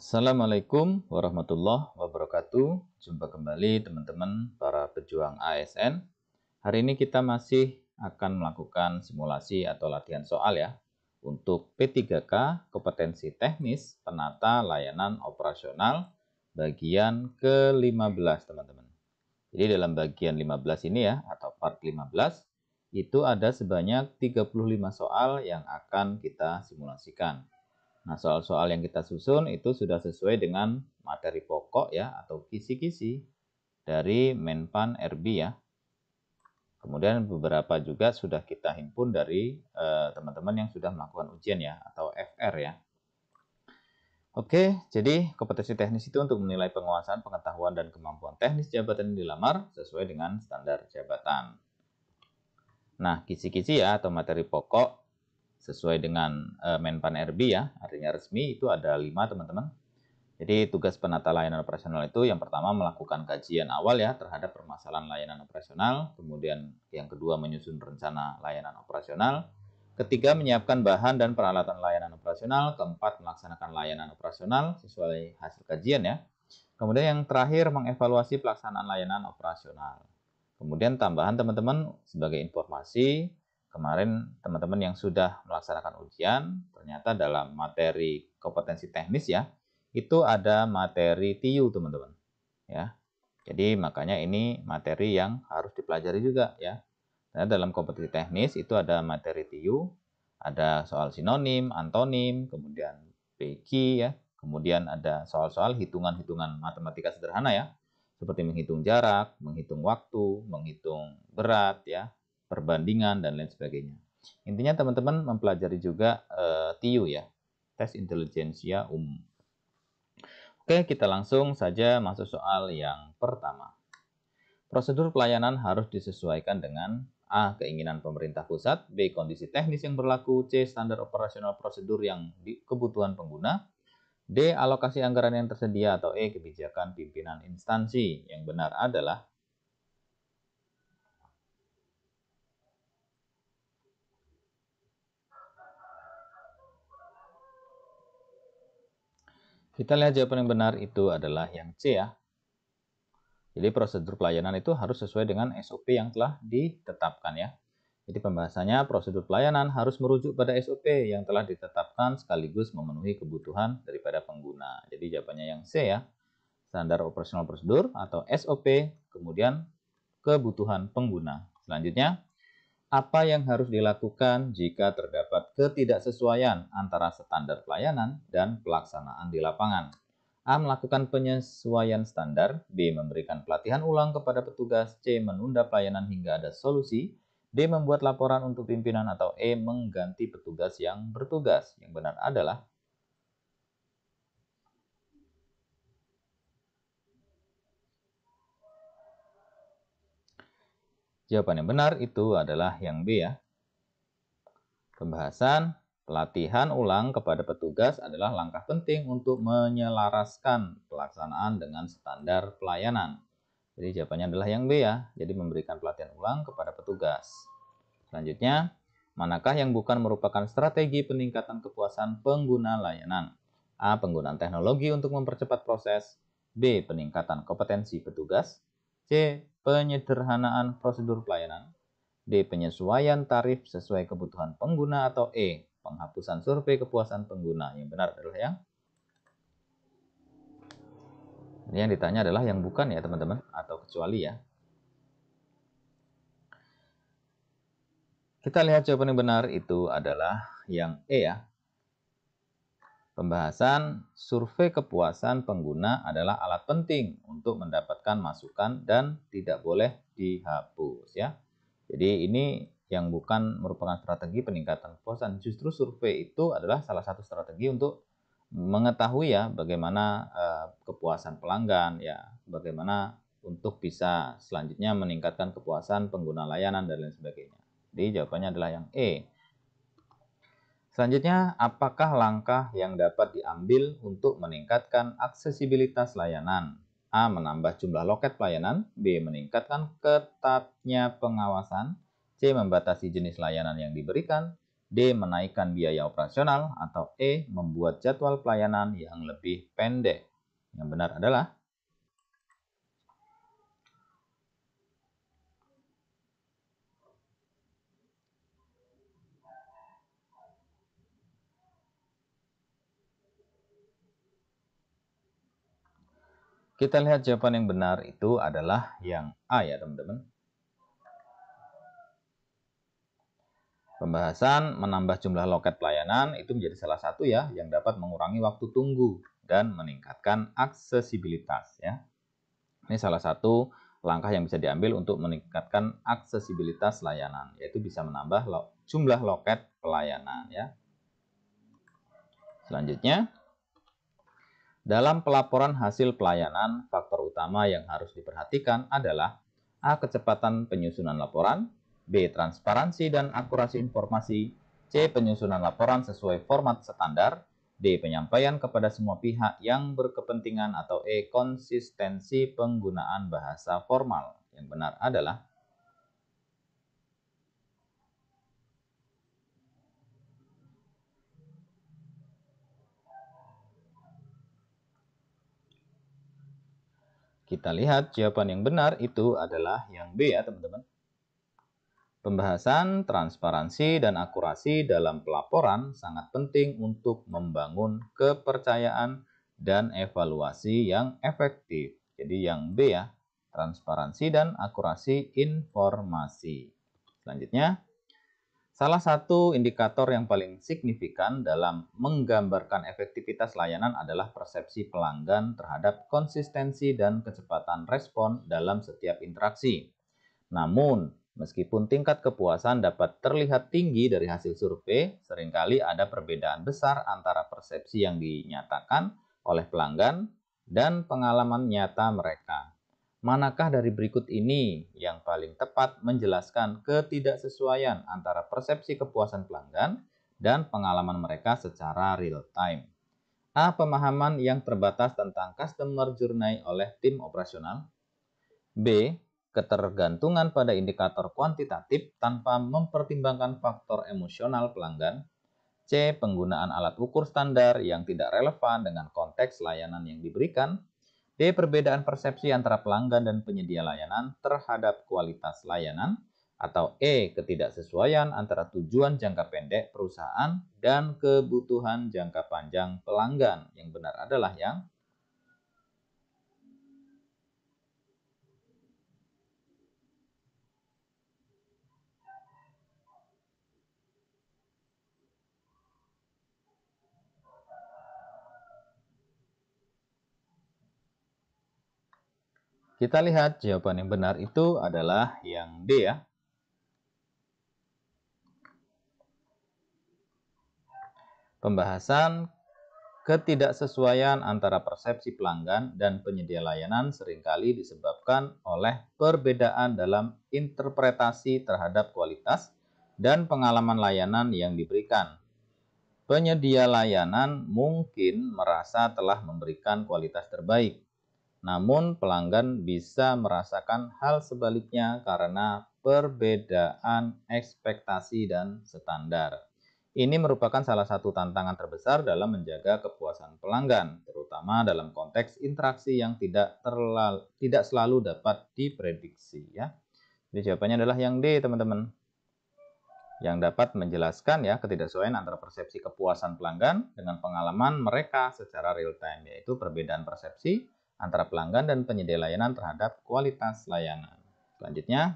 Assalamualaikum warahmatullahi wabarakatuh. Jumpa kembali teman-teman para pejuang ASN. Hari ini kita masih akan melakukan simulasi atau latihan soal ya untuk P3K kompetensi teknis penata layanan operasional bagian ke-15 teman-teman. Jadi dalam bagian 15 ini ya atau part 15 itu ada sebanyak 35 soal yang akan kita simulasikan. Nah, soal-soal yang kita susun itu sudah sesuai dengan materi pokok ya atau kisi-kisi dari Menpan RB ya. Kemudian beberapa juga sudah kita himpun dari teman-teman yang sudah melakukan ujian ya atau FR ya. Oke, jadi kompetensi teknis itu untuk menilai penguasaan, pengetahuan, dan kemampuan teknis jabatan yang dilamar sesuai dengan standar jabatan. Nah, kisi-kisi ya atau materi pokok sesuai dengan Menpan RB ya, artinya resmi itu ada 5 teman-teman. Jadi tugas penata layanan operasional itu yang pertama melakukan kajian awal ya terhadap permasalahan layanan operasional, kemudian yang kedua menyusun rencana layanan operasional, ketiga menyiapkan bahan dan peralatan layanan operasional, keempat melaksanakan layanan operasional sesuai hasil kajian ya. Kemudian yang terakhir mengevaluasi pelaksanaan layanan operasional. Kemudian tambahan teman-teman sebagai informasi, kemarin teman-teman yang sudah melaksanakan ujian, ternyata dalam materi kompetensi teknis ya, itu ada materi TIU teman-teman. Ya, jadi makanya ini materi yang harus dipelajari juga ya. Nah, dalam kompetensi teknis itu ada materi TIU, ada soal sinonim, antonim, kemudian PG ya, kemudian ada soal-soal hitungan-hitungan matematika sederhana ya, seperti menghitung jarak, menghitung waktu, menghitung berat ya, perbandingan, dan lain sebagainya. Intinya teman-teman mempelajari juga TIU ya, tes intelijensia umum. Oke, kita langsung saja masuk soal yang pertama. Prosedur pelayanan harus disesuaikan dengan A. Keinginan pemerintah pusat, B. Kondisi teknis yang berlaku, C. Standar operasional prosedur yang kebutuhan pengguna, D. Alokasi anggaran yang tersedia, atau E. Kebijakan pimpinan instansi. Yang benar adalah kita lihat jawaban yang benar itu adalah yang C ya. Jadi prosedur pelayanan itu harus sesuai dengan SOP yang telah ditetapkan ya. Jadi pembahasannya prosedur pelayanan harus merujuk pada SOP yang telah ditetapkan sekaligus memenuhi kebutuhan daripada pengguna. Jadi jawabannya yang C ya. Standar operasional prosedur atau SOP, kemudian kebutuhan pengguna. Selanjutnya, apa yang harus dilakukan jika terdapat ketidaksesuaian antara standar pelayanan dan pelaksanaan di lapangan? A. Melakukan penyesuaian standar, B. Memberikan pelatihan ulang kepada petugas, C. Menunda pelayanan hingga ada solusi, D. Membuat laporan untuk pimpinan, atau E. Mengganti petugas yang bertugas. Yang benar adalah jawaban yang benar itu adalah yang B ya. Pembahasan pelatihan ulang kepada petugas adalah langkah penting untuk menyelaraskan pelaksanaan dengan standar pelayanan. Jadi jawabannya adalah yang B ya. Jadi memberikan pelatihan ulang kepada petugas. Selanjutnya, manakah yang bukan merupakan strategi peningkatan kepuasan pengguna layanan? A. Penggunaan teknologi untuk mempercepat proses. B. Peningkatan kompetensi petugas. C. Penyederhanaan prosedur pelayanan. D. Penyesuaian tarif sesuai kebutuhan pengguna, atau E. Penghapusan survei kepuasan pengguna. Yang benar adalah yang ditanya adalah yang bukan ya teman-teman, atau kecuali ya. Kita lihat jawaban yang benar itu adalah yang E ya. Pembahasan survei kepuasan pengguna adalah alat penting untuk mendapatkan masukan dan tidak boleh dihapus ya. Jadi ini yang bukan merupakan strategi peningkatan kepuasan. Justru survei itu adalah salah satu strategi untuk mengetahui ya bagaimana kepuasan pelanggan ya, bagaimana untuk bisa selanjutnya meningkatkan kepuasan pengguna layanan dan lain sebagainya. Jadi jawabannya adalah yang E. Selanjutnya, apakah langkah yang dapat diambil untuk meningkatkan aksesibilitas layanan? A. Menambah jumlah loket pelayanan. B. Meningkatkan ketatnya pengawasan. C. Membatasi jenis layanan yang diberikan. D. Menaikkan biaya operasional, atau E. Membuat jadwal pelayanan yang lebih pendek. Yang benar adalah kita lihat jawaban yang benar itu adalah yang A ya teman-teman. Pembahasan menambah jumlah loket pelayanan itu menjadi salah satu ya yang dapat mengurangi waktu tunggu dan meningkatkan aksesibilitas ya. Ini salah satu langkah yang bisa diambil untuk meningkatkan aksesibilitas layanan, yaitu bisa menambah jumlah loket pelayanan ya. Selanjutnya, dalam pelaporan hasil pelayanan, faktor utama yang harus diperhatikan adalah A. Kecepatan penyusunan laporan, B. Transparansi dan akurasi informasi, C. Penyusunan laporan sesuai format standar, D. Penyampaian kepada semua pihak yang berkepentingan, atau E. Konsistensi penggunaan bahasa formal. Yang benar adalah kita lihat jawaban yang benar itu adalah yang B ya teman-teman. Pembahasan transparansi dan akurasi dalam pelaporan sangat penting untuk membangun kepercayaan dan evaluasi yang efektif. Jadi yang B ya, transparansi dan akurasi informasi. Selanjutnya, salah satu indikator yang paling signifikan dalam menggambarkan efektivitas layanan adalah persepsi pelanggan terhadap konsistensi dan kecepatan respon dalam setiap interaksi. Namun, meskipun tingkat kepuasan dapat terlihat tinggi dari hasil survei, seringkali ada perbedaan besar antara persepsi yang dinyatakan oleh pelanggan dan pengalaman nyata mereka. Manakah dari berikut ini yang paling tepat menjelaskan ketidaksesuaian antara persepsi kepuasan pelanggan dan pengalaman mereka secara real time? A. Pemahaman yang terbatas tentang customer journey oleh tim operasional. B. Ketergantungan pada indikator kuantitatif tanpa mempertimbangkan faktor emosional pelanggan. C. Penggunaan alat ukur standar yang tidak relevan dengan konteks layanan yang diberikan. D. Perbedaan persepsi antara pelanggan dan penyedia layanan terhadap kualitas layanan. Atau E. Ketidaksesuaian antara tujuan jangka pendek perusahaan dan kebutuhan jangka panjang pelanggan. Yang benar adalah yang kita lihat jawaban yang benar itu adalah yang D ya. Pembahasan ketidaksesuaian antara persepsi pelanggan dan penyedia layanan seringkali disebabkan oleh perbedaan dalam interpretasi terhadap kualitas dan pengalaman layanan yang diberikan. Penyedia layanan mungkin merasa telah memberikan kualitas terbaik, namun pelanggan bisa merasakan hal sebaliknya karena perbedaan ekspektasi dan standar. Ini merupakan salah satu tantangan terbesar dalam menjaga kepuasan pelanggan, terutama dalam konteks interaksi yang tidak selalu dapat diprediksi ya. Jadi jawabannya adalah yang D, teman-teman. Yang dapat menjelaskan ya ketidaksesuaian antara persepsi kepuasan pelanggan dengan pengalaman mereka secara real time, yaitu perbedaan persepsi antara pelanggan dan penyedia layanan terhadap kualitas layanan. Selanjutnya,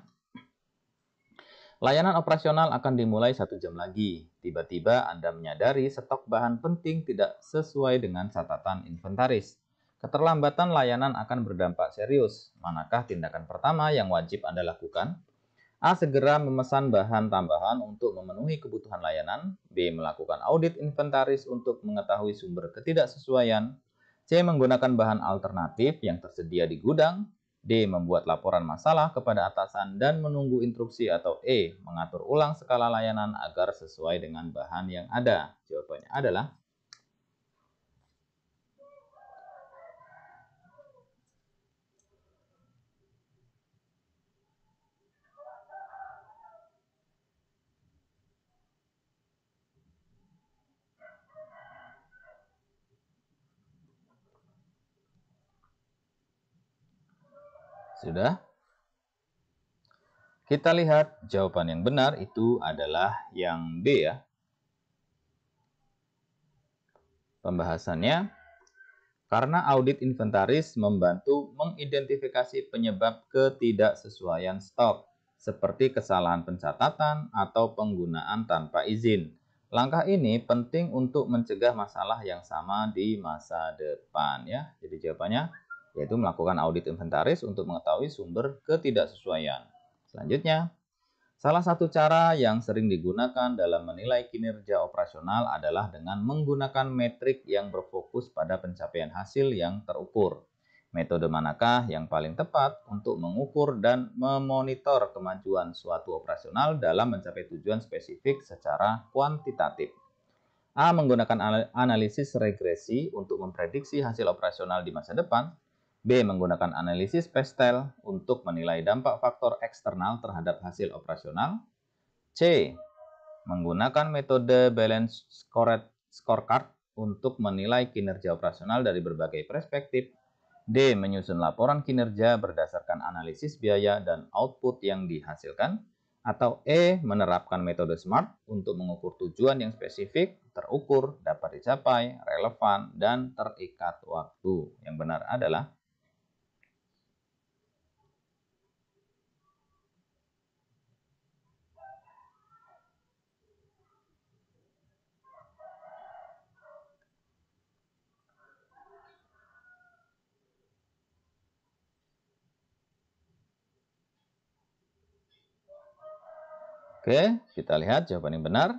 layanan operasional akan dimulai 1 jam lagi. Tiba-tiba Anda menyadari stok bahan penting tidak sesuai dengan catatan inventaris. Keterlambatan layanan akan berdampak serius. Manakah tindakan pertama yang wajib Anda lakukan? A. Segera memesan bahan tambahan untuk memenuhi kebutuhan layanan. B. Melakukan audit inventaris untuk mengetahui sumber ketidaksesuaian. C. Menggunakan bahan alternatif yang tersedia di gudang. D. Membuat laporan masalah kepada atasan dan menunggu instruksi. Atau E. Mengatur ulang skala layanan agar sesuai dengan bahan yang ada. Jawabannya adalah Sudah? Kita lihat jawaban yang benar itu adalah yang B ya. Pembahasannya, karena audit inventaris membantu mengidentifikasi penyebab ketidaksesuaian stok, seperti kesalahan pencatatan atau penggunaan tanpa izin. Langkah ini penting untuk mencegah masalah yang sama di masa depan ya. Jadi jawabannya yaitu melakukan audit inventaris untuk mengetahui sumber ketidaksesuaian. Selanjutnya, salah satu cara yang sering digunakan dalam menilai kinerja operasional adalah dengan menggunakan metrik yang berfokus pada pencapaian hasil yang terukur. Metode manakah yang paling tepat untuk mengukur dan memonitor kemajuan suatu operasional dalam mencapai tujuan spesifik secara kuantitatif? A. Menggunakan analisis regresi untuk memprediksi hasil operasional di masa depan. B. Menggunakan analisis PESTEL untuk menilai dampak faktor eksternal terhadap hasil operasional. C. Menggunakan metode Balance Scorecard untuk menilai kinerja operasional dari berbagai perspektif. D. Menyusun laporan kinerja berdasarkan analisis biaya dan output yang dihasilkan. Atau E. Menerapkan metode SMART untuk mengukur tujuan yang spesifik, terukur, dapat dicapai, relevan, dan terikat waktu. Yang benar adalah Oke, kita lihat jawaban yang benar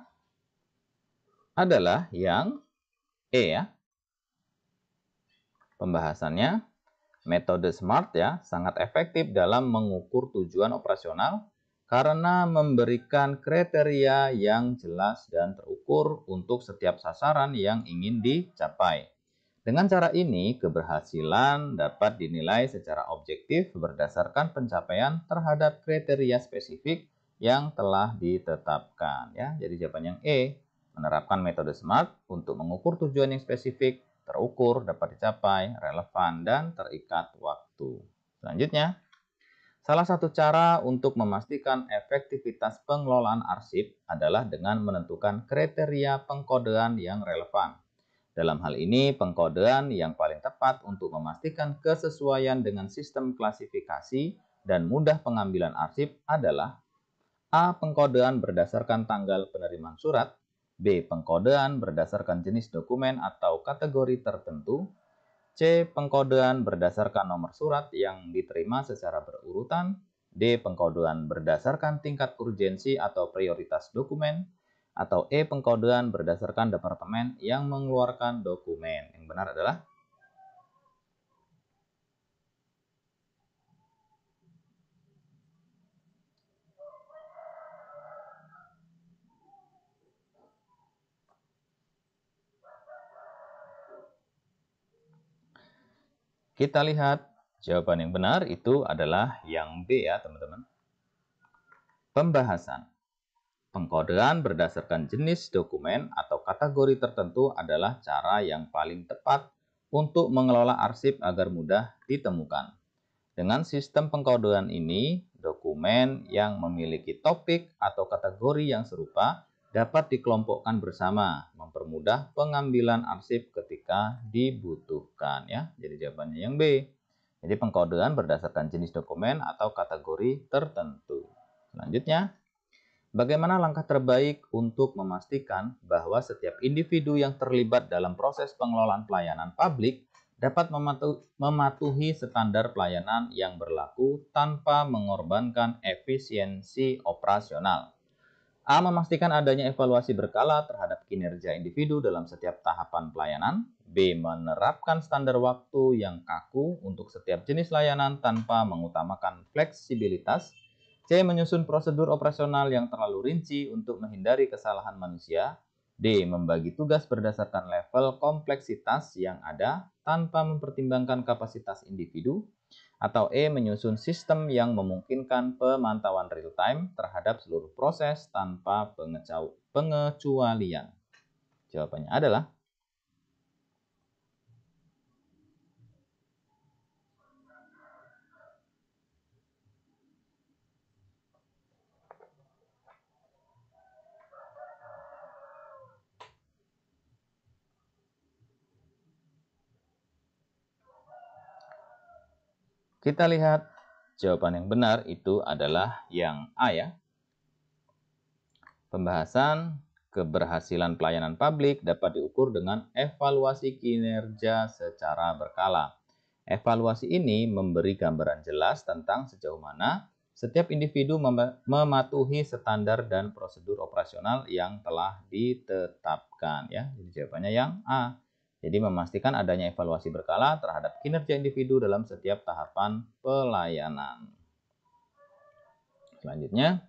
adalah yang E ya. Pembahasannya, metode SMART ya sangat efektif dalam mengukur tujuan operasional karena memberikan kriteria yang jelas dan terukur untuk setiap sasaran yang ingin dicapai. Dengan cara ini, keberhasilan dapat dinilai secara objektif berdasarkan pencapaian terhadap kriteria spesifik yang telah ditetapkan ya. Jadi jawaban yang E, menerapkan metode SMART untuk mengukur tujuan yang spesifik, terukur, dapat dicapai, relevan, dan terikat waktu. Selanjutnya, salah satu cara untuk memastikan efektivitas pengelolaan arsip adalah dengan menentukan kriteria pengkodean yang relevan. Dalam hal ini, pengkodean yang paling tepat untuk memastikan kesesuaian dengan sistem klasifikasi dan mudah pengambilan arsip adalah A. Pengkodean berdasarkan tanggal penerimaan surat. B. Pengkodean berdasarkan jenis dokumen atau kategori tertentu. C. Pengkodean berdasarkan nomor surat yang diterima secara berurutan. D. Pengkodean berdasarkan tingkat urgensi atau prioritas dokumen. Atau E. Pengkodean berdasarkan departemen yang mengeluarkan dokumen. Yang benar adalah kita lihat jawaban yang benar itu adalah yang B ya teman-teman. Pembahasan. Pengkodean berdasarkan jenis dokumen atau kategori tertentu adalah cara yang paling tepat untuk mengelola arsip agar mudah ditemukan. Dengan sistem pengkodean ini, dokumen yang memiliki topik atau kategori yang serupa dapat dikelompokkan bersama, mempermudah pengambilan arsip ketika dibutuhkan ya. Jadi jawabannya yang B. Jadi pengkodean berdasarkan jenis dokumen atau kategori tertentu. Selanjutnya, bagaimana langkah terbaik untuk memastikan bahwa setiap individu yang terlibat dalam proses pengelolaan pelayanan publik dapat mematuhi standar pelayanan yang berlaku tanpa mengorbankan efisiensi operasional? A. Memastikan adanya evaluasi berkala terhadap kinerja individu dalam setiap tahapan pelayanan. B. Menerapkan standar waktu yang kaku untuk setiap jenis layanan tanpa mengutamakan fleksibilitas. C. Menyusun prosedur operasional yang terlalu rinci untuk menghindari kesalahan manusia. D. Membagi tugas berdasarkan level kompleksitas yang ada tanpa mempertimbangkan kapasitas individu. Atau E. Menyusun sistem yang memungkinkan pemantauan real-time terhadap seluruh proses tanpa pengecualian. Jawabannya adalah Kita lihat jawaban yang benar itu adalah yang A ya. Pembahasan keberhasilan pelayanan publik dapat diukur dengan evaluasi kinerja secara berkala. Evaluasi ini memberi gambaran jelas tentang sejauh mana setiap individu mematuhi standar dan prosedur operasional yang telah ditetapkan ya. Jadi jawabannya yang A. Jadi memastikan adanya evaluasi berkala terhadap kinerja individu dalam setiap tahapan pelayanan. Selanjutnya,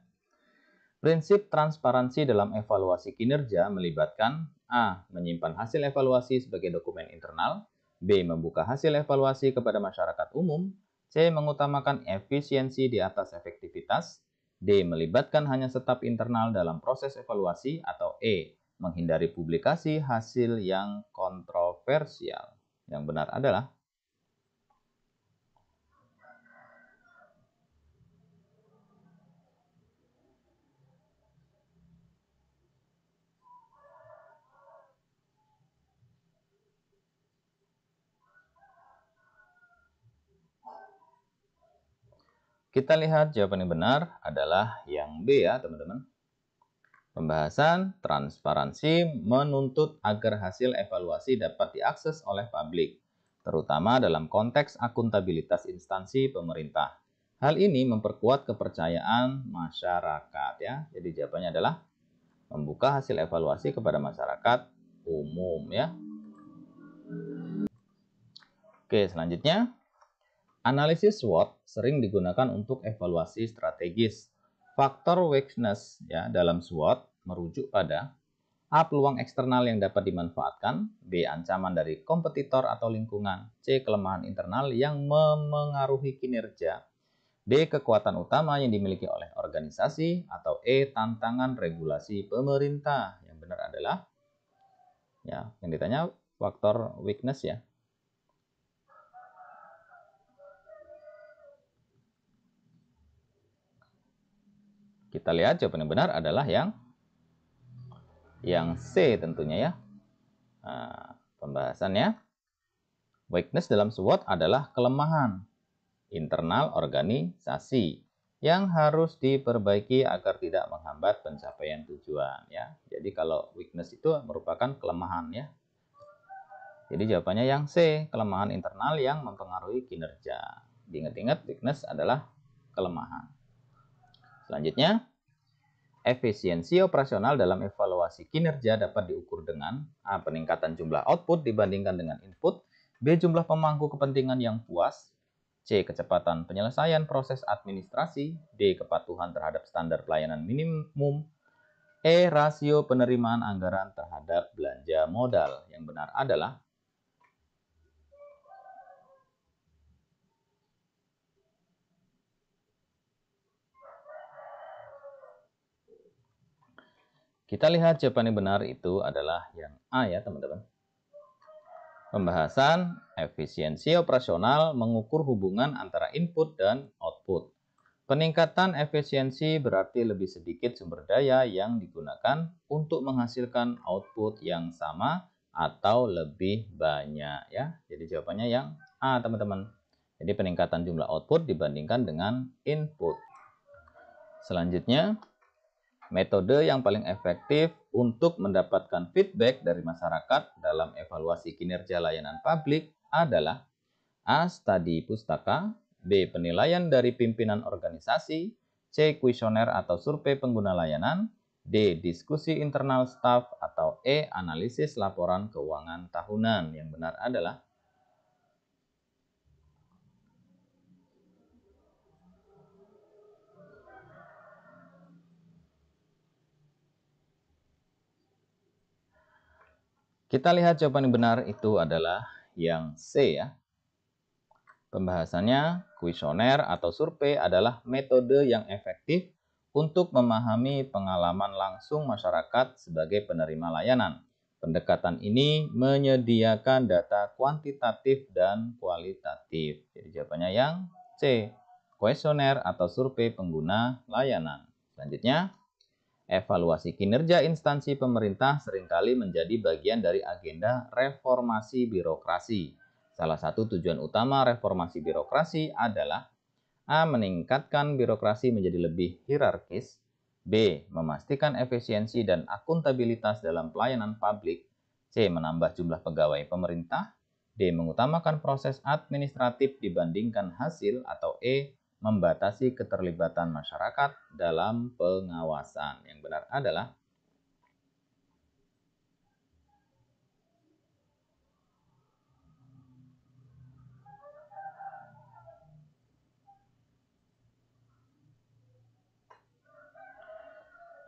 prinsip transparansi dalam evaluasi kinerja melibatkan A. Menyimpan hasil evaluasi sebagai dokumen internal, B. Membuka hasil evaluasi kepada masyarakat umum, C. Mengutamakan efisiensi di atas efektivitas, D. Melibatkan hanya staf internal dalam proses evaluasi, atau E. Menghindari publikasi hasil yang kontroversial. Yang benar adalah kita lihat jawaban yang benar adalah yang B ya teman-teman. Pembahasan transparansi menuntut agar hasil evaluasi dapat diakses oleh publik, terutama dalam konteks akuntabilitas instansi pemerintah. Hal ini memperkuat kepercayaan masyarakat ya. Jadi jawabannya adalah membuka hasil evaluasi kepada masyarakat umum ya. Oke, selanjutnya analisis SWOT sering digunakan untuk evaluasi strategis. Faktor weakness ya dalam SWOT merujuk pada A. Peluang eksternal yang dapat dimanfaatkan, B. Ancaman dari kompetitor atau lingkungan, C. Kelemahan internal yang memengaruhi kinerja, D. Kekuatan utama yang dimiliki oleh organisasi, atau E. Tantangan regulasi pemerintah. Yang benar adalah ya yang ditanya faktor weakness ya. Kita lihat jawaban yang benar adalah yang C tentunya ya. Nah, pembahasannya, weakness dalam SWOT adalah kelemahan internal organisasi yang harus diperbaiki agar tidak menghambat pencapaian tujuan ya. Jadi kalau weakness itu merupakan kelemahan ya. Jadi jawabannya yang C, kelemahan internal yang mempengaruhi kinerja. Diingat-ingat weakness adalah kelemahan. Selanjutnya, efisiensi operasional dalam evaluasi kinerja dapat diukur dengan A. Peningkatan jumlah output dibandingkan dengan input, B. Jumlah pemangku kepentingan yang puas, C. Kecepatan penyelesaian proses administrasi, D. Kepatuhan terhadap standar pelayanan minimum, E. Rasio penerimaan anggaran terhadap belanja modal. Yang benar adalah kita lihat jawaban yang benar itu adalah yang A ya teman-teman. Pembahasan efisiensi operasional mengukur hubungan antara input dan output. Peningkatan efisiensi berarti lebih sedikit sumber daya yang digunakan untuk menghasilkan output yang sama atau lebih banyak ya. Jadi jawabannya yang A teman-teman. Jadi peningkatan jumlah output dibandingkan dengan input. Selanjutnya, metode yang paling efektif untuk mendapatkan feedback dari masyarakat dalam evaluasi kinerja layanan publik adalah A. Studi pustaka, B. Penilaian dari pimpinan organisasi, C. Kuesioner atau survei pengguna layanan, D. Diskusi internal staf, atau E. Analisis laporan keuangan tahunan. Yang benar adalah kita lihat jawaban yang benar itu adalah yang C ya. Pembahasannya, kuesioner atau survei adalah metode yang efektif untuk memahami pengalaman langsung masyarakat sebagai penerima layanan. Pendekatan ini menyediakan data kuantitatif dan kualitatif. Jadi jawabannya yang C, kuesioner atau survei pengguna layanan. Selanjutnya, evaluasi kinerja instansi pemerintah seringkali menjadi bagian dari agenda reformasi birokrasi. Salah satu tujuan utama reformasi birokrasi adalah A. Meningkatkan birokrasi menjadi lebih hierarkis, B. Memastikan efisiensi dan akuntabilitas dalam pelayanan publik, C. Menambah jumlah pegawai pemerintah, D. Mengutamakan proses administratif dibandingkan hasil, atau E. Membatasi keterlibatan masyarakat dalam pengawasan. Yang benar adalah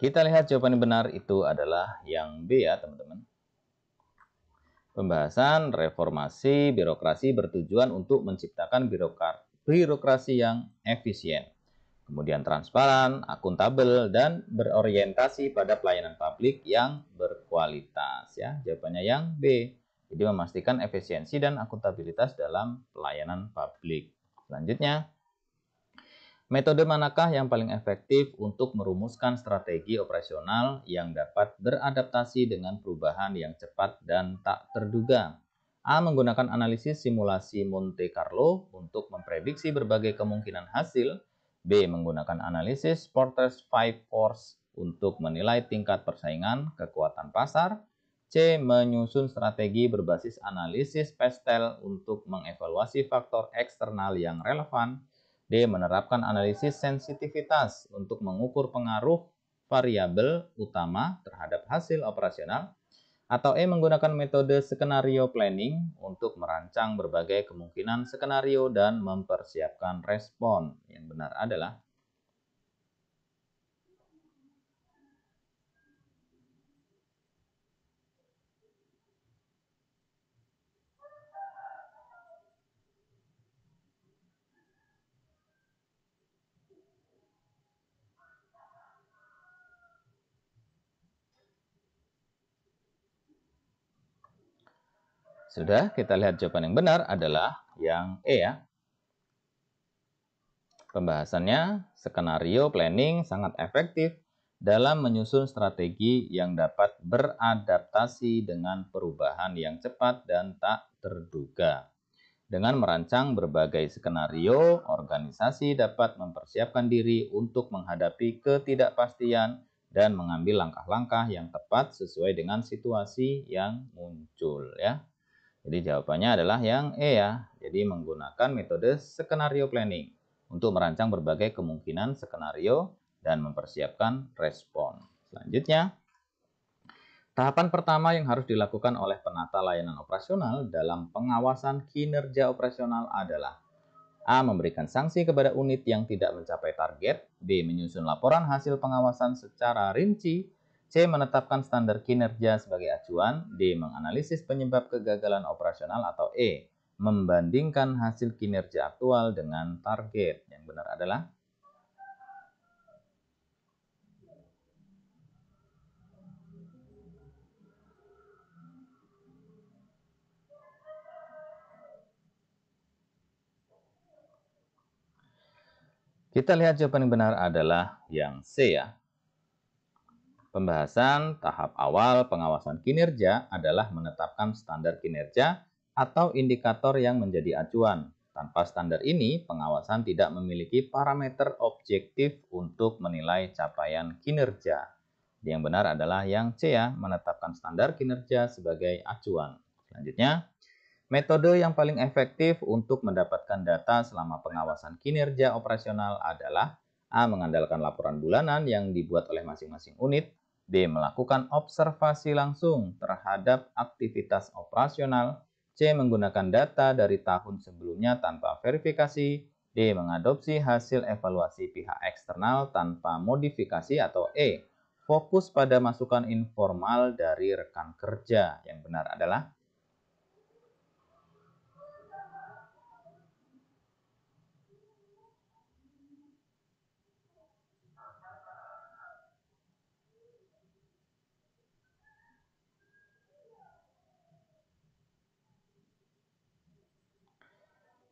kita lihat jawaban yang benar itu adalah yang B ya teman-teman. Pembahasan reformasi birokrasi bertujuan untuk menciptakan birokrasi yang efisien, kemudian transparan, akuntabel, dan berorientasi pada pelayanan publik yang berkualitas. Ya, jawabannya yang B. Jadi memastikan efisiensi dan akuntabilitas dalam pelayanan publik. Selanjutnya, metode manakah yang paling efektif untuk merumuskan strategi operasional yang dapat beradaptasi dengan perubahan yang cepat dan tak terduga? A. Menggunakan analisis simulasi Monte Carlo untuk memprediksi berbagai kemungkinan hasil. B. Menggunakan analisis Porter's Five Forces untuk menilai tingkat persaingan kekuatan pasar. C. Menyusun strategi berbasis analisis Pestel untuk mengevaluasi faktor eksternal yang relevan. D. Menerapkan analisis sensitivitas untuk mengukur pengaruh variabel utama terhadap hasil operasional. Atau E. Menggunakan metode skenario planning untuk merancang berbagai kemungkinan skenario dan mempersiapkan respon. Yang benar adalah sudah, kita lihat jawaban yang benar adalah yang E ya. Pembahasannya, skenario planning sangat efektif dalam menyusun strategi yang dapat beradaptasi dengan perubahan yang cepat dan tak terduga. Dengan merancang berbagai skenario, organisasi dapat mempersiapkan diri untuk menghadapi ketidakpastian dan mengambil langkah-langkah yang tepat sesuai dengan situasi yang muncul ya. Jadi jawabannya adalah yang E ya. Jadi menggunakan metode skenario planning untuk merancang berbagai kemungkinan skenario dan mempersiapkan respon. Selanjutnya, tahapan pertama yang harus dilakukan oleh penata layanan operasional dalam pengawasan kinerja operasional adalah A. Memberikan sanksi kepada unit yang tidak mencapai target. B. Menyusun laporan hasil pengawasan secara rinci. C. Menetapkan standar kinerja sebagai acuan. D. Menganalisis penyebab kegagalan operasional. Atau E. Membandingkan hasil kinerja aktual dengan target. Yang benar adalah kita lihat jawaban yang benar adalah yang C ya. Pembahasan tahap awal pengawasan kinerja adalah menetapkan standar kinerja atau indikator yang menjadi acuan. Tanpa standar ini, pengawasan tidak memiliki parameter objektif untuk menilai capaian kinerja. Yang benar adalah yang C ya, menetapkan standar kinerja sebagai acuan. Selanjutnya, metode yang paling efektif untuk mendapatkan data selama pengawasan kinerja operasional adalah A. Mengandalkan laporan bulanan yang dibuat oleh masing-masing unit. D. Melakukan observasi langsung terhadap aktivitas operasional. C. Menggunakan data dari tahun sebelumnya tanpa verifikasi. D. Mengadopsi hasil evaluasi pihak eksternal tanpa modifikasi. Atau E. Fokus pada masukan informal dari rekan kerja. Yang benar adalah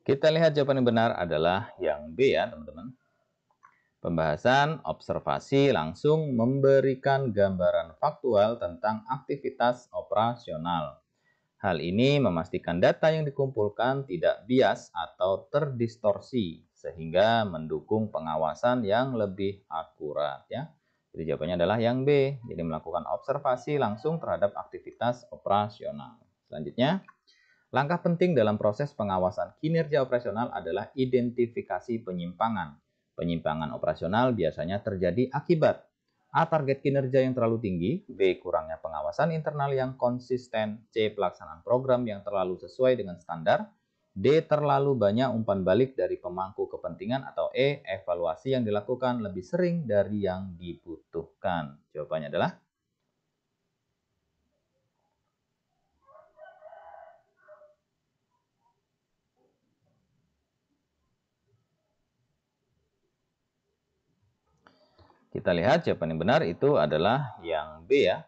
kita lihat jawaban yang benar adalah yang B ya teman-teman. Pembahasan observasi langsung memberikan gambaran faktual tentang aktivitas operasional. Hal ini memastikan data yang dikumpulkan tidak bias atau terdistorsi, sehingga mendukung pengawasan yang lebih akurat ya. Jadi jawabannya adalah yang B, jadi melakukan observasi langsung terhadap aktivitas operasional. Selanjutnya, langkah penting dalam proses pengawasan kinerja operasional adalah identifikasi penyimpangan. Penyimpangan operasional biasanya terjadi akibat A. Target kinerja yang terlalu tinggi, B. Kurangnya pengawasan internal yang konsisten, C. Pelaksanaan program yang terlalu sesuai dengan standar, D. Terlalu banyak umpan balik dari pemangku kepentingan, atau E. Evaluasi yang dilakukan lebih sering dari yang dibutuhkan. Jawabannya adalah kita lihat jawaban yang benar itu adalah yang B ya.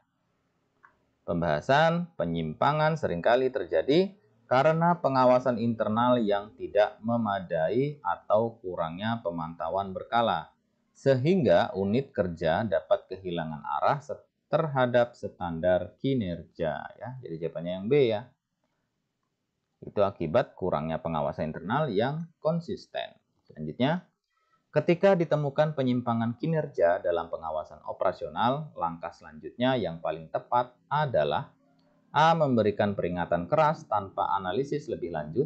Pembahasan penyimpangan seringkali terjadi karena pengawasan internal yang tidak memadai atau kurangnya pemantauan berkala, sehingga unit kerja dapat kehilangan arah terhadap standar kinerja. Ya. Jadi jawabannya yang B ya. Itu akibat kurangnya pengawasan internal yang konsisten. Selanjutnya, ketika ditemukan penyimpangan kinerja dalam pengawasan operasional, langkah selanjutnya yang paling tepat adalah A. Memberikan peringatan keras tanpa analisis lebih lanjut.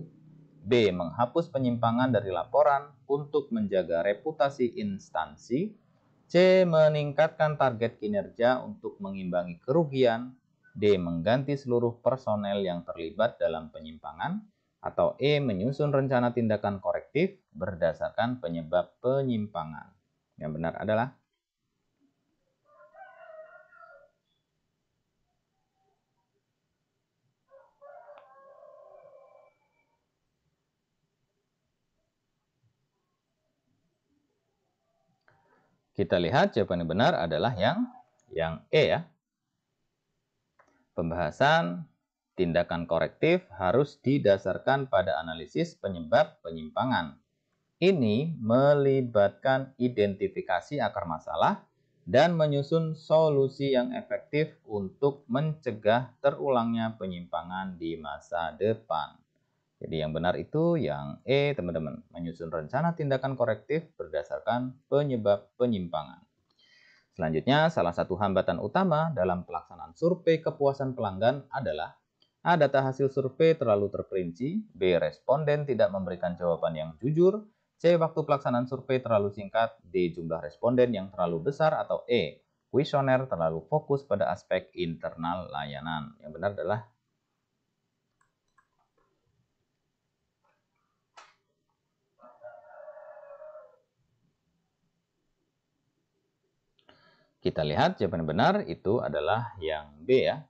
B. Menghapus penyimpangan dari laporan untuk menjaga reputasi instansi. C. Meningkatkan target kinerja untuk mengimbangi kerugian. D. Mengganti seluruh personel yang terlibat dalam penyimpangan. Atau E. Menyusun rencana tindakan korektif berdasarkan penyebab penyimpangan. Yang benar adalah kita lihat jawaban yang benar adalah yang E ya. Pembahasan tindakan korektif harus didasarkan pada analisis penyebab penyimpangan. Ini melibatkan identifikasi akar masalah dan menyusun solusi yang efektif untuk mencegah terulangnya penyimpangan di masa depan. Jadi yang benar itu yang E, teman-teman. Menyusun rencana tindakan korektif berdasarkan penyebab penyimpangan. Selanjutnya, salah satu hambatan utama dalam pelaksanaan survei kepuasan pelanggan adalah A. Data hasil survei terlalu terperinci, B. Responden tidak memberikan jawaban yang jujur, C. Waktu pelaksanaan survei terlalu singkat, D. Jumlah responden yang terlalu besar, atau E. Kuesioner terlalu fokus pada aspek internal layanan. Yang benar adalah kita lihat jawaban yang benar itu adalah yang B ya.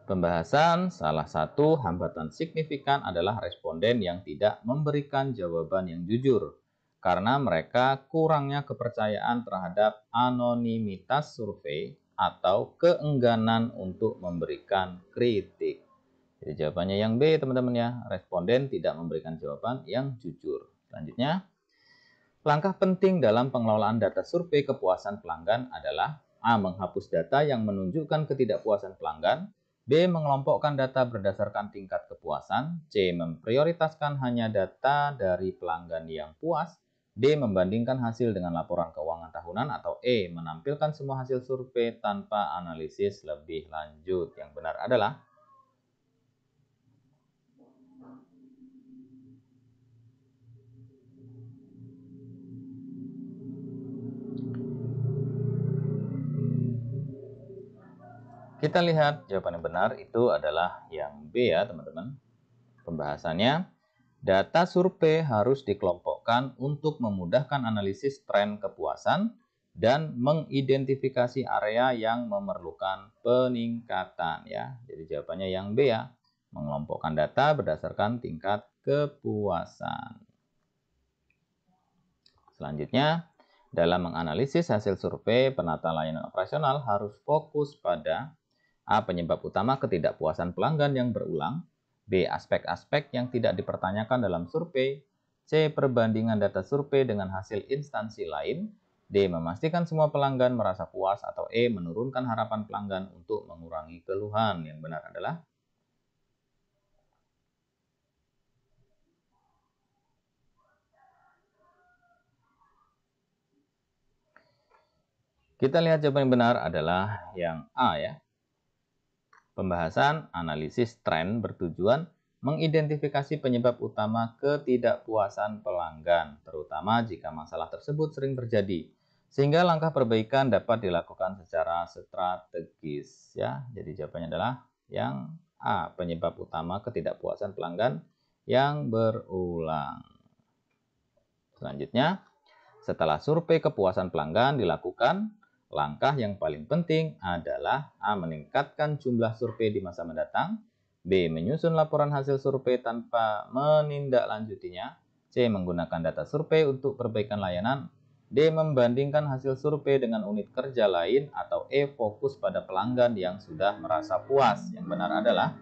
Pembahasan salah satu hambatan signifikan adalah responden yang tidak memberikan jawaban yang jujur karena mereka kurangnya kepercayaan terhadap anonimitas survei atau keengganan untuk memberikan kritik. Jadi jawabannya yang B teman-teman ya, responden tidak memberikan jawaban yang jujur. Selanjutnya, langkah penting dalam pengelolaan data survei kepuasan pelanggan adalah A. Menghapus data yang menunjukkan ketidakpuasan pelanggan, B. Mengelompokkan data berdasarkan tingkat kepuasan, C. Memprioritaskan hanya data dari pelanggan yang puas, D. Membandingkan hasil dengan laporan keuangan tahunan, atau E. Menampilkan semua hasil survei tanpa analisis lebih lanjut. Yang benar adalah kita lihat jawaban yang benar itu adalah yang B ya teman-teman. Pembahasannya, data survei harus dikelompokkan untuk memudahkan analisis tren kepuasan dan mengidentifikasi area yang memerlukan peningkatan ya. Jadi jawabannya yang B ya, mengelompokkan data berdasarkan tingkat kepuasan. Selanjutnya, dalam menganalisis hasil survei, penata layanan operasional harus fokus pada A. Penyebab utama ketidakpuasan pelanggan yang berulang, B. Aspek-aspek yang tidak dipertanyakan dalam survei, C. Perbandingan data survei dengan hasil instansi lain, D. Memastikan semua pelanggan merasa puas, atau E. Menurunkan harapan pelanggan untuk mengurangi keluhan. Yang benar adalah kita lihat jawaban yang benar adalah yang A ya. Pembahasan analisis tren bertujuan mengidentifikasi penyebab utama ketidakpuasan pelanggan, terutama jika masalah tersebut sering terjadi, sehingga langkah perbaikan dapat dilakukan secara strategis ya. Jadi jawabannya adalah yang A, penyebab utama ketidakpuasan pelanggan yang berulang. Selanjutnya, setelah survei kepuasan pelanggan dilakukan, langkah yang paling penting adalah A. Meningkatkan jumlah survei di masa mendatang, B. Menyusun laporan hasil survei tanpa menindaklanjutinya, C. Menggunakan data survei untuk perbaikan layanan, D. Membandingkan hasil survei dengan unit kerja lain, atau E. Fokus pada pelanggan yang sudah merasa puas. Yang benar adalah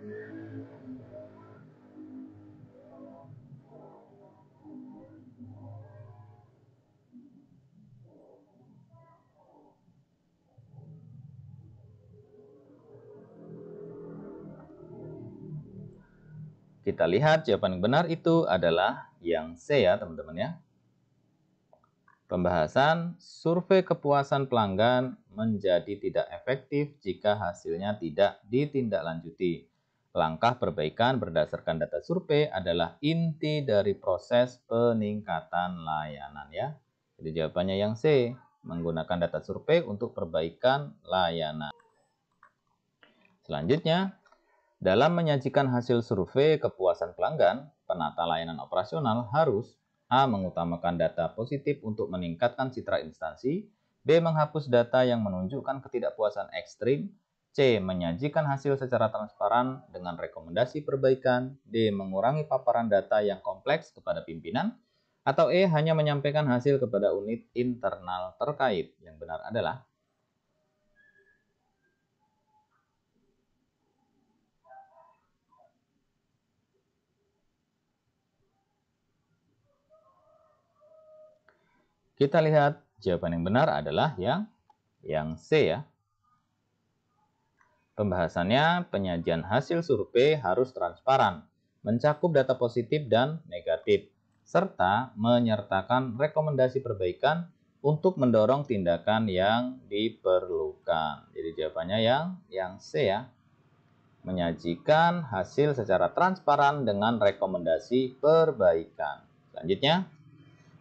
kita lihat jawaban yang benar itu adalah yang C ya teman-teman ya. Pembahasan survei kepuasan pelanggan menjadi tidak efektif jika hasilnya tidak ditindaklanjuti. Langkah perbaikan berdasarkan data survei adalah inti dari proses peningkatan layanan ya. Jadi jawabannya yang C, menggunakan data survei untuk perbaikan layanan. Selanjutnya, dalam menyajikan hasil survei kepuasan pelanggan, penata layanan operasional harus A. Mengutamakan data positif untuk meningkatkan citra instansi, B. Menghapus data yang menunjukkan ketidakpuasan ekstrim, C. Menyajikan hasil secara transparan dengan rekomendasi perbaikan, D. Mengurangi paparan data yang kompleks kepada pimpinan, atau E. Hanya menyampaikan hasil kepada unit internal terkait. Yang benar adalah kita lihat jawaban yang benar adalah yang C ya. Pembahasannya, penyajian hasil survei harus transparan, mencakup data positif dan negatif, serta menyertakan rekomendasi perbaikan untuk mendorong tindakan yang diperlukan. Jadi jawabannya yang C ya. Menyajikan hasil secara transparan dengan rekomendasi perbaikan. Selanjutnya,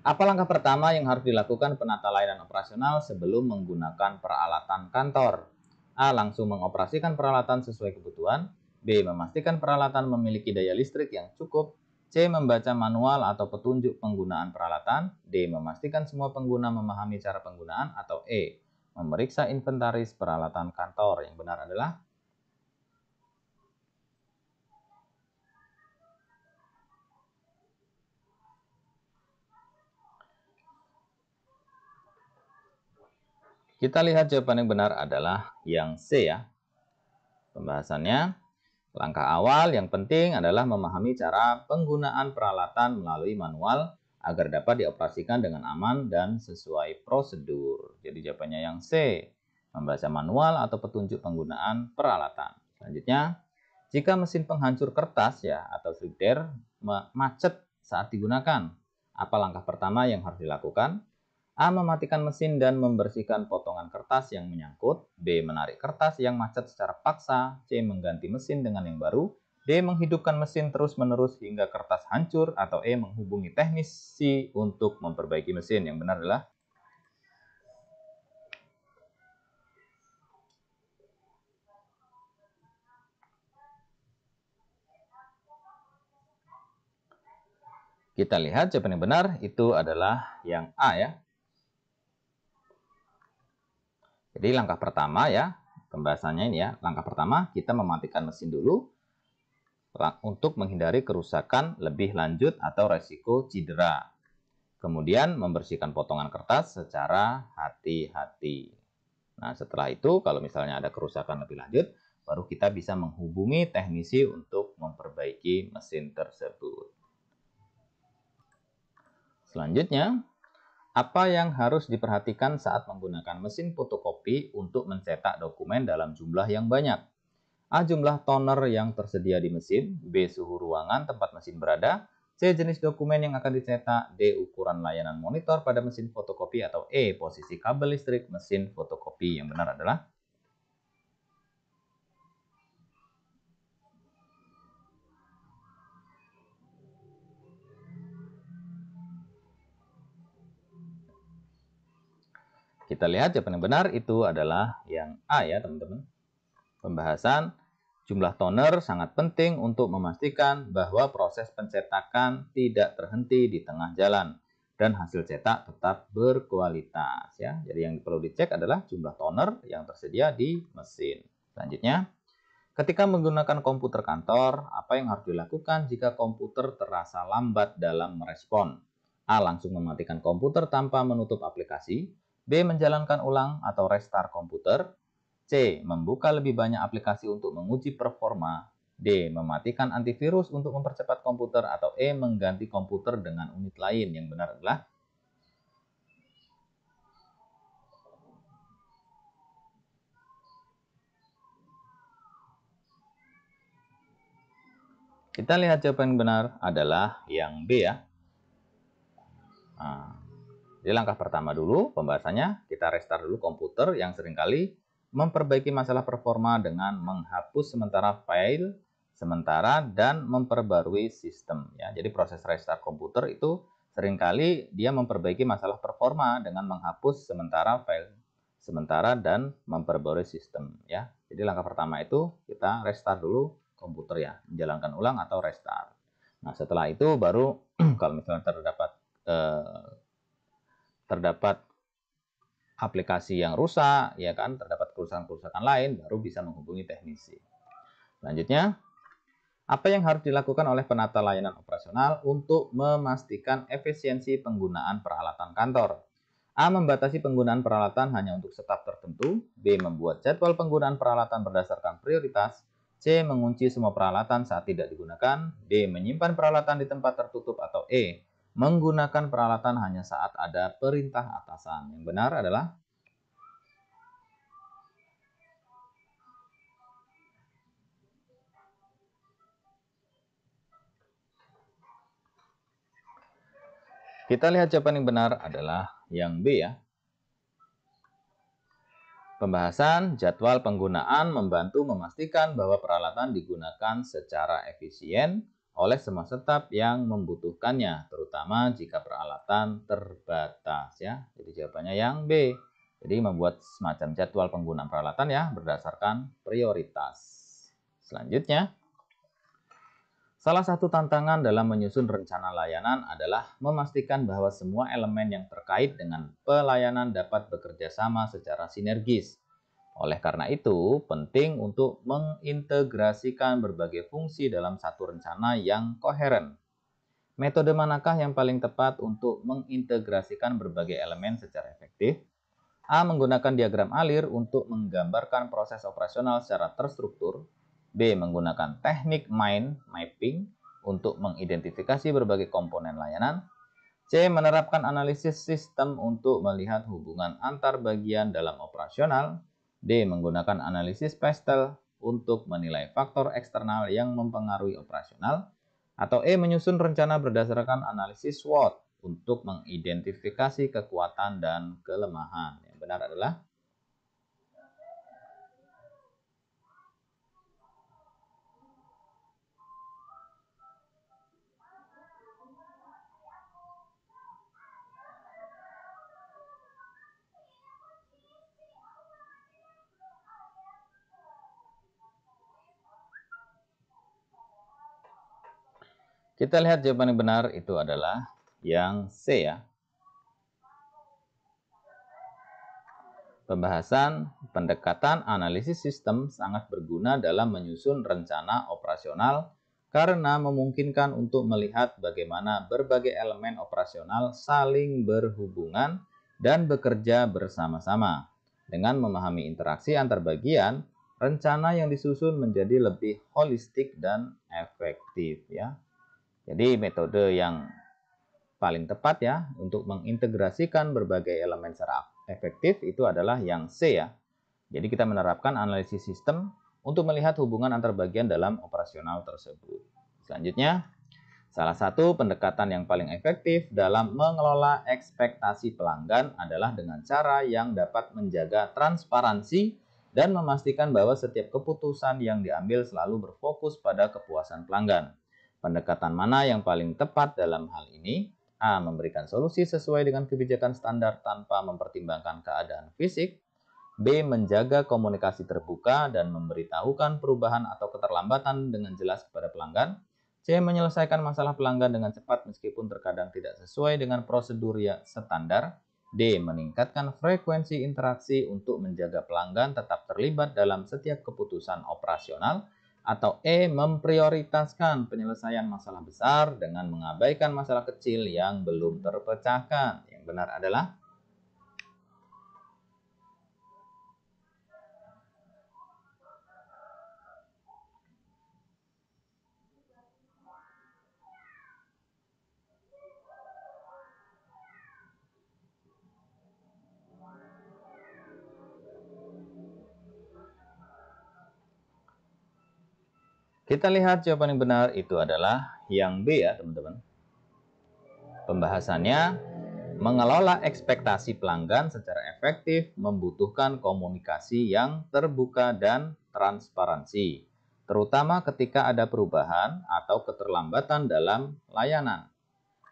apa langkah pertama yang harus dilakukan penata layanan operasional sebelum menggunakan peralatan kantor? A. Langsung mengoperasikan peralatan sesuai kebutuhan. B. Memastikan peralatan memiliki daya listrik yang cukup. C. Membaca manual atau petunjuk penggunaan peralatan. D. Memastikan semua pengguna memahami cara penggunaan. Atau E. Memeriksa inventaris peralatan kantor. Yang benar adalah kita lihat jawaban yang benar adalah yang C ya. Pembahasannya, langkah awal yang penting adalah memahami cara penggunaan peralatan melalui manual agar dapat dioperasikan dengan aman dan sesuai prosedur. Jadi jawabannya yang C, membaca manual atau petunjuk penggunaan peralatan. Selanjutnya, jika mesin penghancur kertas ya atau slidder macet saat digunakan, apa langkah pertama yang harus dilakukan? A. Mematikan mesin dan membersihkan potongan kertas yang menyangkut. B. Menarik kertas yang macet secara paksa. C. Mengganti mesin dengan yang baru. D. Menghidupkan mesin terus-menerus hingga kertas hancur. Atau E. Menghubungi teknisi untuk memperbaiki mesin. Yang benar adalah kita lihat jawaban yang benar itu adalah yang A ya. Jadi langkah pertama ya, pembahasannya ini ya. Langkah pertama kita mematikan mesin dulu untuk menghindari kerusakan lebih lanjut atau resiko cedera. Kemudian membersihkan potongan kertas secara hati-hati. Nah setelah itu kalau misalnya ada kerusakan lebih lanjut, baru kita bisa menghubungi teknisi untuk memperbaiki mesin tersebut. Selanjutnya, Apa yang harus diperhatikan saat menggunakan mesin fotokopi untuk mencetak dokumen dalam jumlah yang banyak? A. Jumlah toner yang tersedia di mesin. B. Suhu ruangan tempat mesin berada. C. Jenis dokumen yang akan dicetak. D. Ukuran layanan monitor pada mesin fotokopi. Atau E. Posisi kabel listrik mesin fotokopi. Yang benar adalah kita lihat jawaban yang benar itu adalah yang A ya teman-teman. Pembahasan jumlah toner sangat penting untuk memastikan bahwa proses pencetakan tidak terhenti di tengah jalan dan hasil cetak tetap berkualitas ya. Jadi yang perlu dicek adalah jumlah toner yang tersedia di mesin. Selanjutnya, ketika menggunakan komputer kantor, apa yang harus dilakukan jika komputer terasa lambat dalam merespon? A. Langsung mematikan komputer tanpa menutup aplikasi. B. Menjalankan ulang atau restart komputer. C. Membuka lebih banyak aplikasi untuk menguji performa. D. Mematikan antivirus untuk mempercepat komputer. Atau E. Mengganti komputer dengan unit lain. Yang benar adalah kita lihat jawaban yang benar adalah yang B ya. Nah, jadi langkah pertama dulu pembahasannya, kita restart dulu komputer yang seringkali memperbaiki masalah performa dengan menghapus sementara file sementara dan memperbarui sistem ya. Jadi proses restart komputer itu seringkali dia memperbaiki masalah performa dengan menghapus sementara file sementara dan memperbarui sistem ya. Jadi langkah pertama itu kita restart dulu komputer ya, menjalankan ulang atau restart. Nah, setelah itu baru kalau misalnya terdapat aplikasi yang rusak, ya kan, terdapat kerusakan-kerusakan lain, baru bisa menghubungi teknisi. Selanjutnya, apa yang harus dilakukan oleh penata layanan operasional untuk memastikan efisiensi penggunaan peralatan kantor? A. Membatasi penggunaan peralatan hanya untuk staf tertentu. B. Membuat jadwal penggunaan peralatan berdasarkan prioritas. C. Mengunci semua peralatan saat tidak digunakan. D. Menyimpan peralatan di tempat tertutup. Atau E. Menggunakan peralatan hanya saat ada perintah atasan. Yang benar adalah kita lihat jawaban yang benar adalah yang B ya. Pembahasan jadwal penggunaan membantu memastikan bahwa peralatan digunakan secara efisien oleh semua staf yang membutuhkannya, terutama jika peralatan terbatas ya. Jadi jawabannya yang B. Jadi membuat semacam jadwal penggunaan peralatan ya berdasarkan prioritas. Selanjutnya, salah satu tantangan dalam menyusun rencana layanan adalah memastikan bahwa semua elemen yang terkait dengan pelayanan dapat bekerja sama secara sinergis. Oleh karena itu, penting untuk mengintegrasikan berbagai fungsi dalam satu rencana yang koheren. Metode manakah yang paling tepat untuk mengintegrasikan berbagai elemen secara efektif? A. Menggunakan diagram alir untuk menggambarkan proses operasional secara terstruktur. B. Menggunakan teknik mind mapping untuk mengidentifikasi berbagai komponen layanan. C. Menerapkan analisis sistem untuk melihat hubungan antar bagian dalam operasional. D. Menggunakan analisis pastel untuk menilai faktor eksternal yang mempengaruhi operasional. Atau E. Menyusun rencana berdasarkan analisis SWOT untuk mengidentifikasi kekuatan dan kelemahan. Yang benar adalah kita lihat jawaban yang benar itu adalah yang C ya. Pembahasan pendekatan analisis sistem sangat berguna dalam menyusun rencana operasional karena memungkinkan untuk melihat bagaimana berbagai elemen operasional saling berhubungan dan bekerja bersama-sama. Dengan memahami interaksi antar bagian, rencana yang disusun menjadi lebih holistik dan efektif ya. Jadi metode yang paling tepat ya untuk mengintegrasikan berbagai elemen secara efektif itu adalah yang C ya. Jadi kita menerapkan analisis sistem untuk melihat hubungan antar bagian dalam operasional tersebut. Selanjutnya, salah satu pendekatan yang paling efektif dalam mengelola ekspektasi pelanggan adalah dengan cara yang dapat menjaga transparansi dan memastikan bahwa setiap keputusan yang diambil selalu berfokus pada kepuasan pelanggan. Pendekatan mana yang paling tepat dalam hal ini? A. Memberikan solusi sesuai dengan kebijakan standar tanpa mempertimbangkan keadaan fisik. B. Menjaga komunikasi terbuka dan memberitahukan perubahan atau keterlambatan dengan jelas kepada pelanggan. C. Menyelesaikan masalah pelanggan dengan cepat meskipun terkadang tidak sesuai dengan prosedur yang standar. D. Meningkatkan frekuensi interaksi untuk menjaga pelanggan tetap terlibat dalam setiap keputusan operasional. Atau E. Memprioritaskan penyelesaian masalah besar dengan mengabaikan masalah kecil yang belum terpecahkan. Yang benar adalah kita lihat jawaban yang benar itu adalah yang B ya teman-teman. Pembahasannya, mengelola ekspektasi pelanggan secara efektif membutuhkan komunikasi yang terbuka dan transparansi, terutama ketika ada perubahan atau keterlambatan dalam layanan.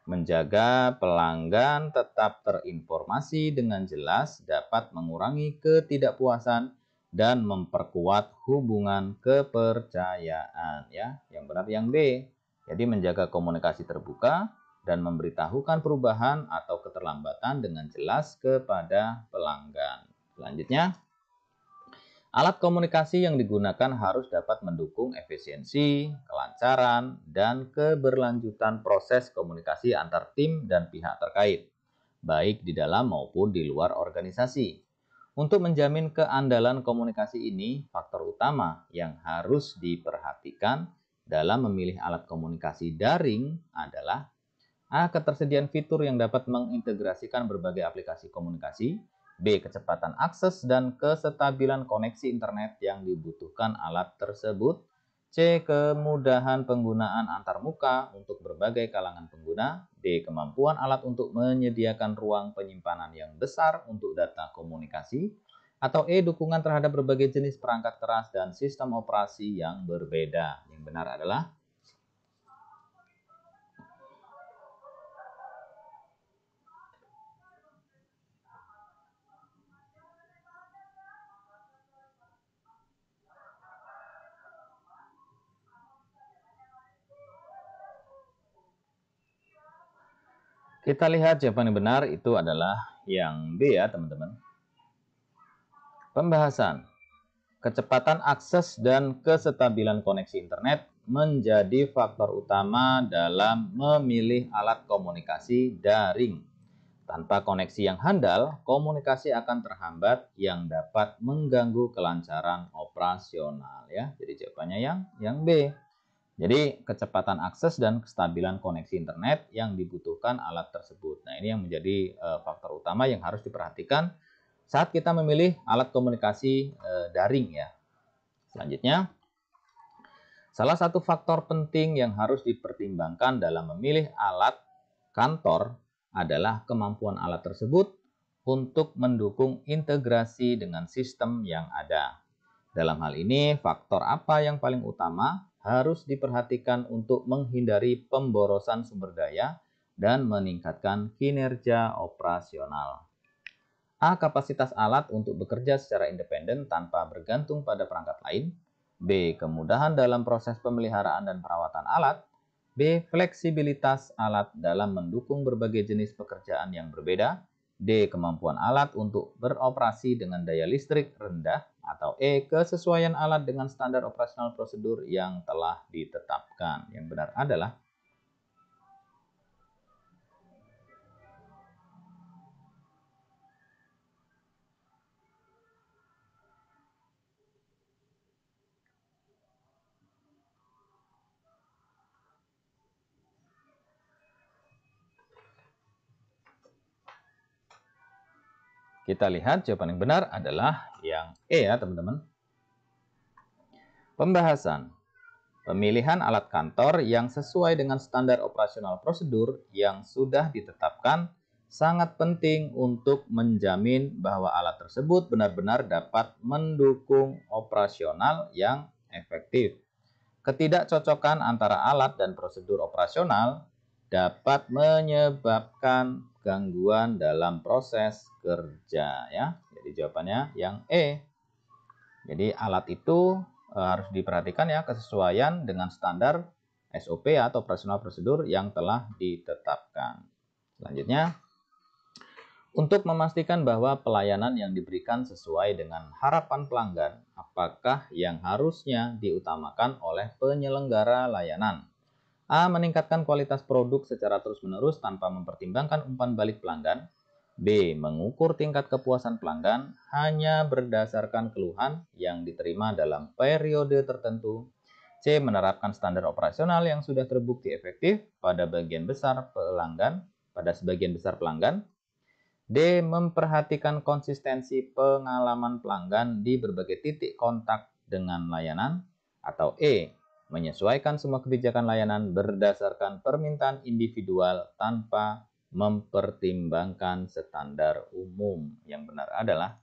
Menjaga pelanggan tetap terinformasi dengan jelas dapat mengurangi ketidakpuasan dan memperkuat hubungan kepercayaan ya. Yang benar yang B. Jadi menjaga komunikasi terbuka dan memberitahukan perubahan atau keterlambatan dengan jelas kepada pelanggan. Selanjutnya, alat komunikasi yang digunakan harus dapat mendukung efisiensi, kelancaran, dan keberlanjutan proses komunikasi antar tim dan pihak terkait, baik di dalam maupun di luar organisasi. Untuk menjamin keandalan komunikasi ini, faktor utama yang harus diperhatikan dalam memilih alat komunikasi daring adalah A. Ketersediaan fitur yang dapat mengintegrasikan berbagai aplikasi komunikasi. B. Kecepatan akses dan kestabilan koneksi internet yang dibutuhkan alat tersebut. C. Kemudahan penggunaan antarmuka untuk berbagai kalangan pengguna. D. Kemampuan alat untuk menyediakan ruang penyimpanan yang besar untuk data komunikasi. Atau E. Dukungan terhadap berbagai jenis perangkat keras dan sistem operasi yang berbeda. Yang benar adalah kita lihat jawaban yang benar itu adalah yang B ya teman-teman. Pembahasan. Kecepatan akses dan kestabilan koneksi internet menjadi faktor utama dalam memilih alat komunikasi daring. Tanpa koneksi yang handal, komunikasi akan terhambat yang dapat mengganggu kelancaran operasional ya. Jadi jawabannya yang B. Jadi kecepatan akses dan kestabilan koneksi internet yang dibutuhkan alat tersebut. Nah, ini yang menjadi faktor utama yang harus diperhatikan saat kita memilih alat komunikasi daring ya. Selanjutnya, salah satu faktor penting yang harus dipertimbangkan dalam memilih alat kantor adalah kemampuan alat tersebut untuk mendukung integrasi dengan sistem yang ada. Dalam hal ini, faktor apa yang paling utama harus diperhatikan untuk menghindari pemborosan sumber daya dan meningkatkan kinerja operasional. A. Kapasitas alat untuk bekerja secara independen tanpa bergantung pada perangkat lain. B. Kemudahan dalam proses pemeliharaan dan perawatan alat. B. Fleksibilitas alat dalam mendukung berbagai jenis pekerjaan yang berbeda. D. Kemampuan alat untuk beroperasi dengan daya listrik rendah. Atau E. Kesesuaian alat dengan standar operasional prosedur yang telah ditetapkan. Yang benar adalah Kita lihat jawaban yang benar adalah yang E ya teman-teman. Pembahasan. Pemilihan alat kantor yang sesuai dengan standar operasional prosedur yang sudah ditetapkan sangat penting untuk menjamin bahwa alat tersebut benar-benar dapat mendukung operasional yang efektif. Ketidakcocokan antara alat dan prosedur operasional dapat menyebabkan gangguan dalam proses kerja ya. Jadi jawabannya yang E. Jadi alat itu harus diperhatikan ya kesesuaian dengan standar SOP atau operasional prosedur yang telah ditetapkan. Selanjutnya, untuk memastikan bahwa pelayanan yang diberikan sesuai dengan harapan pelanggan, apakah yang harusnya diutamakan oleh penyelenggara layanan? A. Meningkatkan kualitas produk secara terus-menerus tanpa mempertimbangkan umpan balik pelanggan. B. Mengukur tingkat kepuasan pelanggan hanya berdasarkan keluhan yang diterima dalam periode tertentu. C. Menerapkan standar operasional yang sudah terbukti efektif pada sebagian besar pelanggan. D. Memperhatikan konsistensi pengalaman pelanggan di berbagai titik kontak dengan layanan. Atau E. Menyesuaikan semua kebijakan layanan berdasarkan permintaan individual tanpa mempertimbangkan standar umum. Yang benar adalah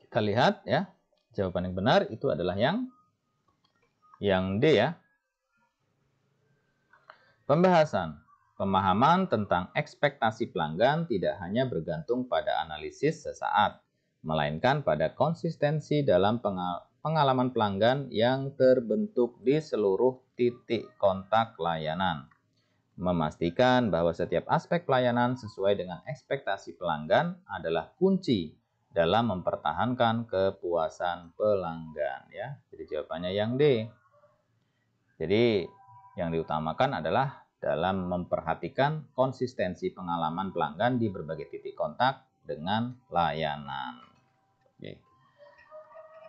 kita lihat ya, jawaban yang benar itu adalah yang D ya. Pembahasan. Pemahaman tentang ekspektasi pelanggan tidak hanya bergantung pada analisis sesaat, melainkan pada konsistensi dalam pengalaman pelanggan yang terbentuk di seluruh titik kontak layanan. Memastikan bahwa setiap aspek pelayanan sesuai dengan ekspektasi pelanggan adalah kunci dalam mempertahankan kepuasan pelanggan ya. Jadi jawabannya yang D. Jadi yang diutamakan adalah dalam memperhatikan konsistensi pengalaman pelanggan di berbagai titik kontak dengan layanan. Oke.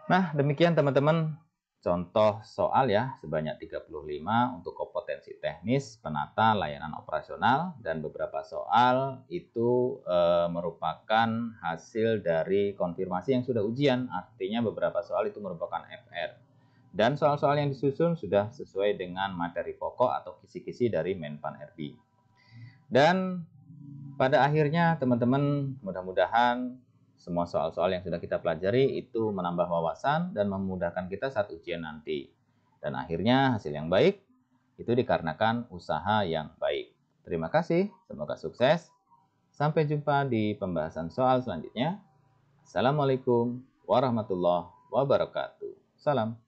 Nah, demikian teman-teman contoh soal ya, sebanyak 35 untuk kompetensi teknis penata layanan operasional, dan beberapa soal itu merupakan hasil dari konfirmasi yang sudah ujian, artinya beberapa soal itu merupakan FR. Dan soal-soal yang disusun sudah sesuai dengan materi pokok atau kisi-kisi dari Menpan RB. Dan pada akhirnya teman-teman mudah-mudahan semua soal-soal yang sudah kita pelajari itu menambah wawasan dan memudahkan kita saat ujian nanti. Dan akhirnya hasil yang baik itu dikarenakan usaha yang baik. Terima kasih, semoga sukses. Sampai jumpa di pembahasan soal selanjutnya. Assalamualaikum warahmatullahi wabarakatuh. Salam.